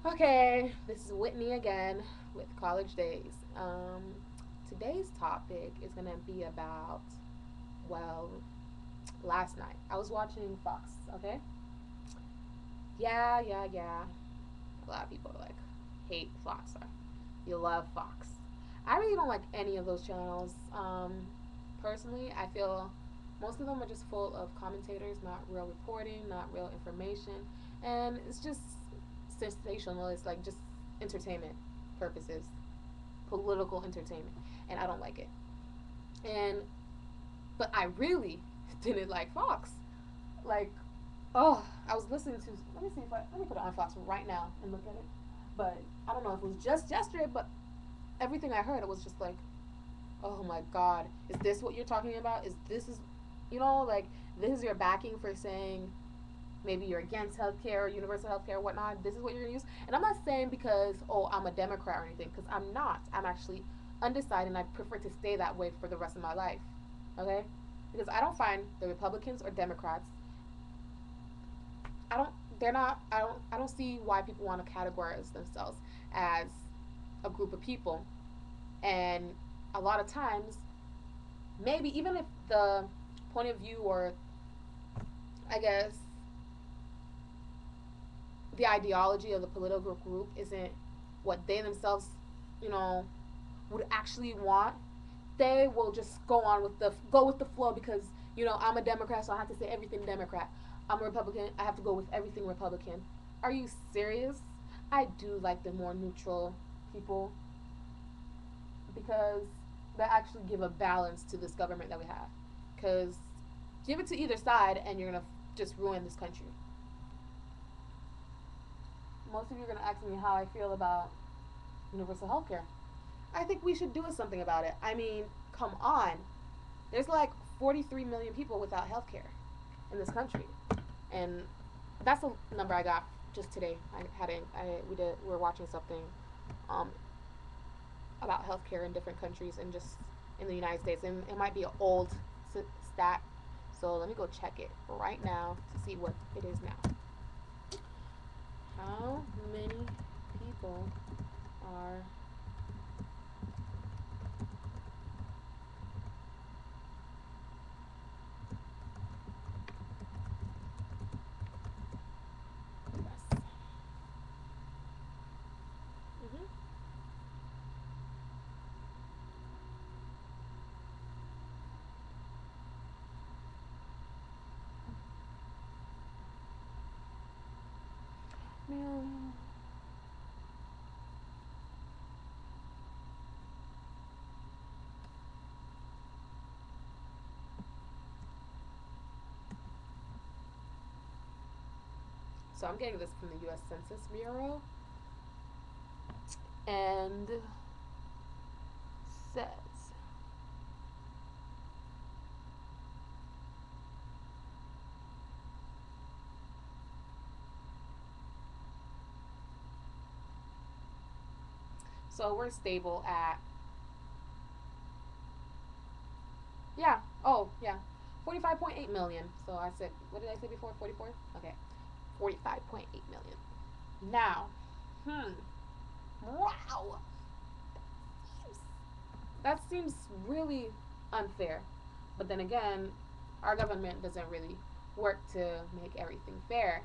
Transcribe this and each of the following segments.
Okay, this is Whitney again with College Days. Today's topic is gonna be about, well, last night I was watching Fox. Okay, yeah. A lot of people like hate Fox. Or you love Fox. I really don't like any of those channels. Personally, I feel most of them are just full of commentators, not real reporting, not real information, and it's just sensational. It's like just entertainment purposes, political entertainment, and I don't like it. And but I really didn't like Fox. Like, oh, I was listening to. Let me put it on Fox right now and look at it. But I don't know if it was just yesterday, but everything I heard, it was just like, oh my God, is this what you're talking about? Like this is your backing for saying maybe you're against healthcare, universal healthcare, whatnot. This is what you're gonna use. And I'm not saying because I'm a Democrat or anything, because I'm not. I'm actually undecided, and I prefer to stay that way for the rest of my life. Okay, because I don't find the Republicans or Democrats. I don't. They're not. I don't see why people want to categorize themselves as a group of people. And a lot of times, maybe even if the point of view or I guess the ideology of the political group isn't what they themselves, you know, would actually want, they will just go with the flow because I'm a Democrat, so I have to say everything Democrat. I'm a Republican, I have to go with everything Republican. Are you serious? I do like the more neutral people because that actually give a balance to this government that we have. Because give it to either side, and you're gonna just ruin this country. Most of you are gonna ask me how I feel about universal health care. I think we should do something about it. I mean, come on. There's like 43 million people without health care in this country. And that's the number I got just today. We were watching something um, about healthcare in different countries and just in the United States. And it might be an old stat. So let me go check it right now to see what it is now. How many people are yes. Mm-hmm. Man. So I'm getting this from the U.S. Census Bureau, and says so we're stable at, yeah, oh yeah, 45.8 million. So I said, what did I say before? 44. Okay, 45.8 million. Now, wow, that seems really unfair. But then again, our government doesn't really work to make everything fair,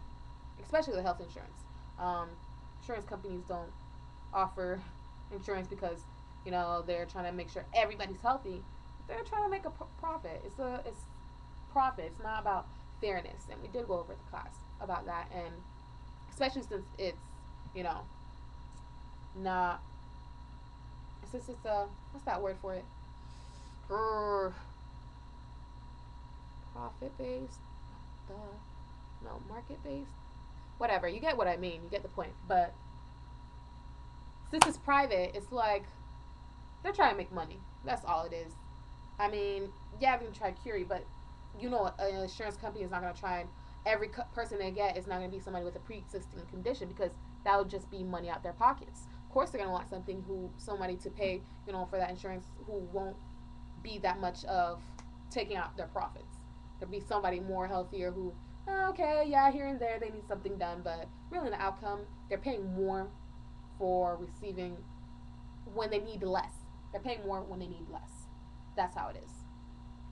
especially the health insurance. Um, Insurance companies don't offer insurance because they're trying to make sure everybody's healthy. They're trying to make a profit. It's profit. It's not about fairness. And we did go over the class about that, and especially since it's you know not since it's a what's that word for it? Profit based. The no market based. Whatever. You get what I mean. You get the point. But since it's private, it's like they're trying to make money. That's all it is. I mean, yeah, they can try to cure you, but an insurance company is not going to try and every person they get is not going to be somebody with a pre-existing condition because that would just be money out their pockets. Of course, they're going to want somebody to pay, for that insurance who won't be that much of taking out their profits. There'll be somebody more healthier who Okay, yeah, here and there they need something done, but really in the outcome, they're paying more for receiving when they need less. They're paying more when they need less. That's how it is.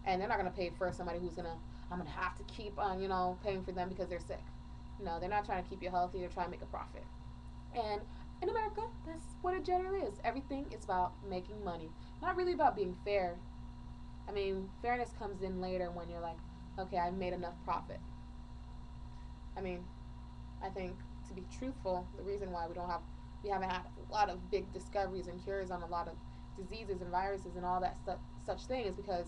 And they're not gonna pay for somebody who's gonna I'm gonna have to keep on paying for them because they're sick. No, they're not trying to keep you healthy. They're trying to make a profit. And in America, that's what it generally is. Everything is about making money, not really about being fair. I mean, fairness comes in later when you're like, okay, I've made enough profit. I mean, I think to be truthful, the reason why we haven't had a lot of big discoveries and cures on a lot of diseases and viruses and all that such thing is because,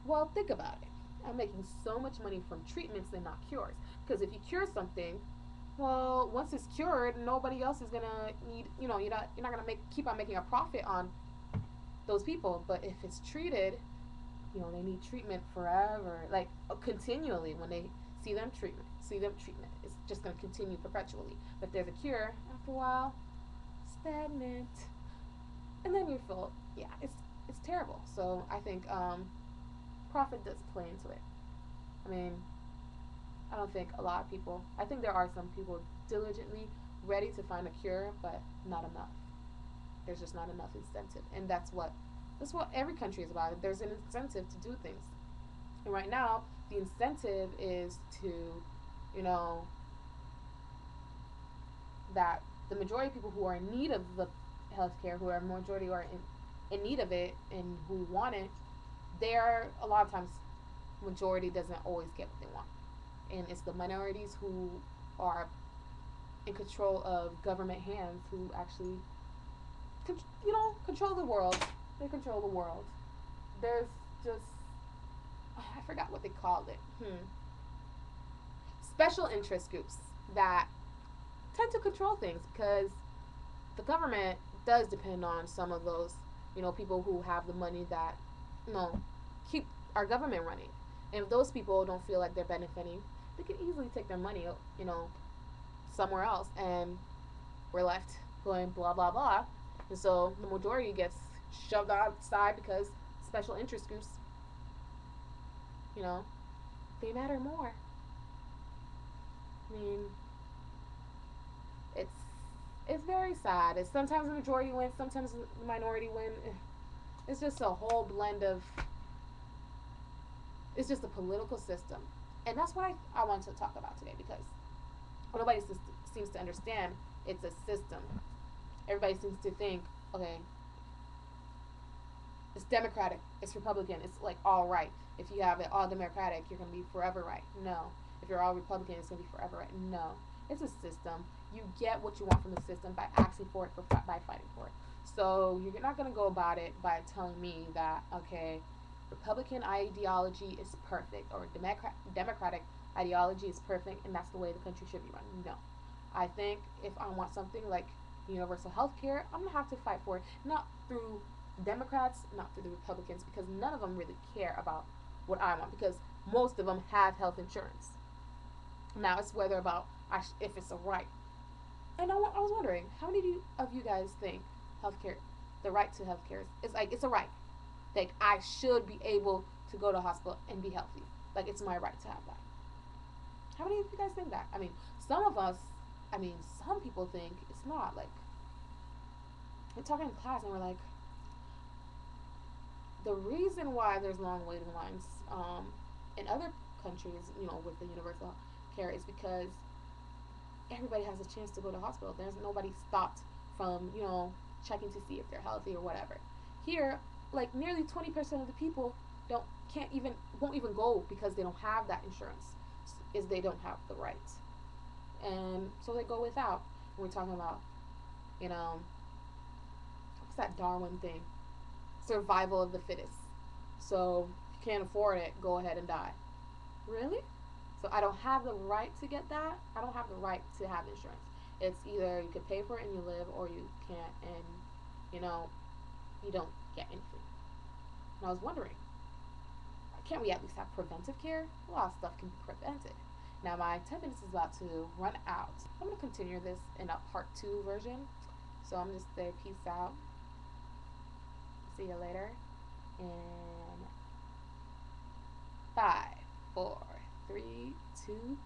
well, think about it. I'm making so much money from treatments and not cures. Because if you cure something, well, once it's cured, nobody else is gonna need. You're not gonna keep on making a profit on those people. But if it's treated, they need treatment forever, like continually. When they see them treatment, it's just gonna continue perpetually. But if there's a cure, after a while, stagnant, and then you feel, yeah, it's terrible. So I think profit does play into it. I mean, I don't think a lot of people. I think there are some people diligently ready to find a cure, but not enough. There's just not enough incentive, and that's what every country is about. There's an incentive to do things, and right now the incentive is to, you know, that the majority of people who are in need of the healthcare, who are majority who are in need of it and who want it, they're a lot of times majority doesn't always get what they want, and it's the minorities who are in control of government hands who actually control the world. They control the world. There's just I forgot what they called it. Special interest groups that tend to control things because the government does depend on some of those people who have the money that keep our government running. And if those people don't feel like they're benefiting, they can easily take their money somewhere else, and we're left going blah blah blah. And so the majority gets shoved outside because special interest groups, you know, they matter more. I mean, it's it's very sad. It's sometimes the majority wins, sometimes the minority win. It's just a whole blend of. It's just a political system, and that's what I want to talk about today because nobody seems to understand it's a system. Everybody seems to think, okay, it's Democratic, it's Republican, it's like all right. If you have it all Democratic, you're gonna be forever right. No. If you're all Republican, it's gonna be forever right. No. It's a system. You get what you want from the system by asking for it, by fighting for it. So you're not gonna go about it by telling me that okay, Republican ideology is perfect or Democratic ideology is perfect, and that's the way the country should be run. No. I think if I want something like universal health care, I'm gonna have to fight for it, not through Democrats, not through the Republicans, because none of them really care about what I want, because most of them have health insurance. Now it's whether about if it's a right. And I was wondering, how many of you guys think healthcare, the right to healthcare, is like it's a right? Like I should be able to go to a hospital and be healthy. Like it's my right to have that. How many of you guys think that? I mean, some of us, I mean, some people think it's not. Like, we're talking in class and we're like, the reason why there's long waiting lines in other countries, with the universal care is because everybody has a chance to go to hospital. There's nobody stopped from, checking to see if they're healthy or whatever. Here, like nearly 20% of the people won't even go because they don't have that insurance, is they don't have the rights, and so they go without. We're talking about, what's that Darwin thing? Survival of the fittest. So if you can't afford it, go ahead and die. Really? So I don't have the right to get that. I don't have the right to have insurance. It's either you could pay for it and you live, or you can't, and you don't get anything. And I was wondering, can't we at least have preventive care? A lot of stuff can be prevented. Now my 10 minutes is about to run out. I'm going to continue this in a part 2 version. So I'm just say peace out. See you later. In 5, 4, 3, 2,